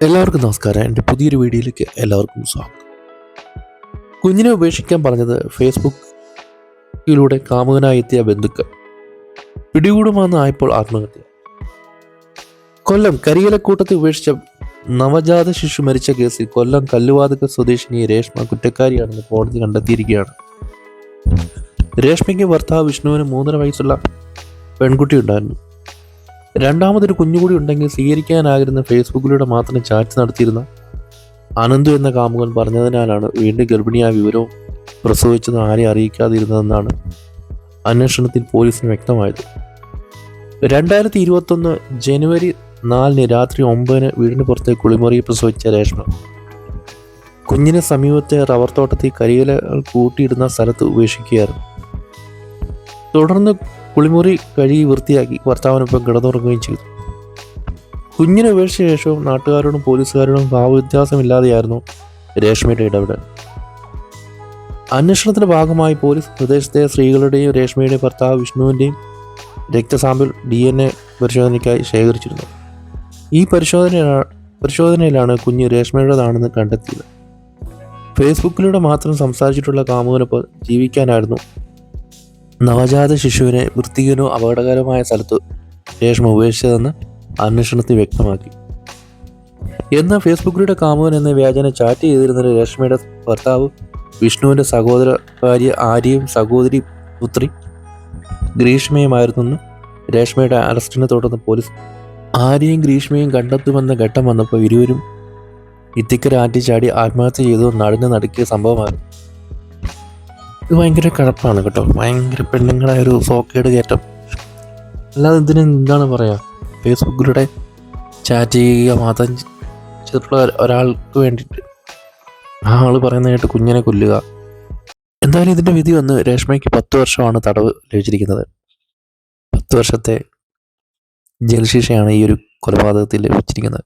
എല്ലാവർക്കും നമസ്കാരം. എൻ്റെ പുതിയൊരു വീഡിയോയിലേക്ക് എല്ലാവർക്കും സ്വാഗതം. കുഞ്ഞിനെ ഉപേക്ഷിക്കാൻ പറഞ്ഞത് ഫേസ്ബുക്കിലൂടെ കാമുകനായി എത്തിയ ബന്ധുക്കൾ പിടികൂടുമെന്നായപ്പോൾ ആത്മഹത്യ. കൊല്ലം കരിയിലക്കൂട്ടത്തിൽ ഉപേക്ഷിച്ച നവജാത ശിശു മരിച്ച കേസിൽ കൊല്ലം കല്ലുവാതുക്കൽ സ്വദേശിനി രേഷ്മ കുറ്റക്കാരിയാണെന്ന് കോടതി കണ്ടെത്തിയിരിക്കുകയാണ്. രേഷ്മയ്ക്ക് ഭർത്താവ് വിഷ്ണുവിന് 3.5 വയസ്സുള്ള പെൺകുട്ടി ഉണ്ടായിരുന്നു. രണ്ടാമതൊരു കുഞ്ഞുകൂടി ഉണ്ടെങ്കിൽ സ്വീകരിക്കാനാകിരുന്ന ഫേസ്ബുക്കിലൂടെ മാത്രം ചാറ്റ് നടത്തിയിരുന്ന അനന്തു എന്ന കാമുകൻ പറഞ്ഞതിനാലാണ് വീണ്ടും ഗർഭിണിയായ വിവരവും പ്രസവിച്ചത് ആരെയും അറിയിക്കാതിരുന്നതെന്നാണ് അന്വേഷണത്തിൽ പോലീസിന് വ്യക്തമായത്. 2021 ജനുവരി 4 രാത്രി 9 വീടിന് പുറത്തെ കുളിമുറിയിൽ പ്രസവിച്ച രേഷ്മ കുഞ്ഞിനെ സമീപത്തെ റബ്ബർ തോട്ടത്തിൽ കരിയിലകൾ കൂട്ടിയിടുന്ന സ്ഥലത്ത് ഉപേക്ഷിക്കുകയായിരുന്നു. തുടർന്ന് കുളിമുറി കഴുകി വൃത്തിയാക്കി ഭർത്താവിനൊപ്പം കിടന്നുറങ്ങുകയും ചെയ്തു. കുഞ്ഞിനെ ഉപേക്ഷിച്ച ശേഷവും നാട്ടുകാരോടും പോലീസുകാരോടും ഭാവവ്യത്യാസമില്ലാതെയായിരുന്നു രേഷ്മയുടെ ഇടപെടൽ. അന്വേഷണത്തിന്റെ ഭാഗമായി പോലീസ് പ്രദേശത്തെ സ്ത്രീകളുടെയും രേഷ്മയുടെയും ഭർത്താവ് വിഷ്ണുവിൻ്റെയും രക്തസാമ്പിൾ DNA പരിശോധനയ്ക്കായി ശേഖരിച്ചിരുന്നു. ഈ പരിശോധനയിലാണ് കുഞ്ഞ് രേഷ്മയുടേതാണെന്ന് കണ്ടെത്തിയത്. ഫേസ്ബുക്കിലൂടെ മാത്രം സംസാരിച്ചിട്ടുള്ള കാമുകനൊപ്പം ജീവിക്കാനായിരുന്നു നവജാത ശിശുവിനെ വൃത്തിഹീനോ അപകടകരമായ സ്ഥലത്ത് രേഷ്മ ഉപേക്ഷിച്ചതെന്ന് അന്വേഷണത്തിൽ വ്യക്തമാക്കി. എന്നാൽ ഫേസ്ബുക്കിലൂടെ കാമുകൻ എന്ന വ്യാജന ചാറ്റ് ചെയ്തിരുന്ന രേഷ്മയുടെ ഭർത്താവ് വിഷ്ണുവിൻ്റെ സഹോദര ഭാര്യ ആര്യയും സഹോദരി പുത്രി ഗ്രീഷ്മയുമായിരുന്നെന്ന് രേഷ്മയുടെ അറസ്റ്റിനെ തുടർന്ന് പോലീസ് ആര്യയും ഗ്രീഷ്മയും കണ്ടെത്തുമെന്ന ഘട്ടം വന്നപ്പോൾ ഇരുവരും ഇത്തിക്കര ആറ്റിച്ചാടി ആത്മഹത്യ ചെയ്തു നടുക്കിയ സംഭവമായിരുന്നു. ഇത് ഭയങ്കര കഴപ്പാണ് കേട്ടോ. ഭയങ്കര പെണ്ണുങ്ങളായ ഒരു സോക്കേട് കയറ്റം. അല്ലാതെ എന്താണ് പറയുക, ഫേസ്ബുക്കിലൂടെ ചാറ്റ് ചെയ്യുക മാത്രം ചെയ്തിട്ടുള്ള ഒരാൾക്ക് വേണ്ടിയിട്ട് ആ ആൾ പറയുന്ന കേട്ട് കുഞ്ഞിനെ കൊല്ലുക. എന്തായാലും ഇതിൻ്റെ വിധി വന്ന് രേഷ്മയ്ക്ക് 10 വർഷമാണ് തടവ് ലഭിച്ചിരിക്കുന്നത്. 10 വർഷത്തെ ജയിൽ ശിക്ഷയാണ് ഈ ഒരു കൊലപാതകത്തിൽ ലഭിച്ചിരിക്കുന്നത്.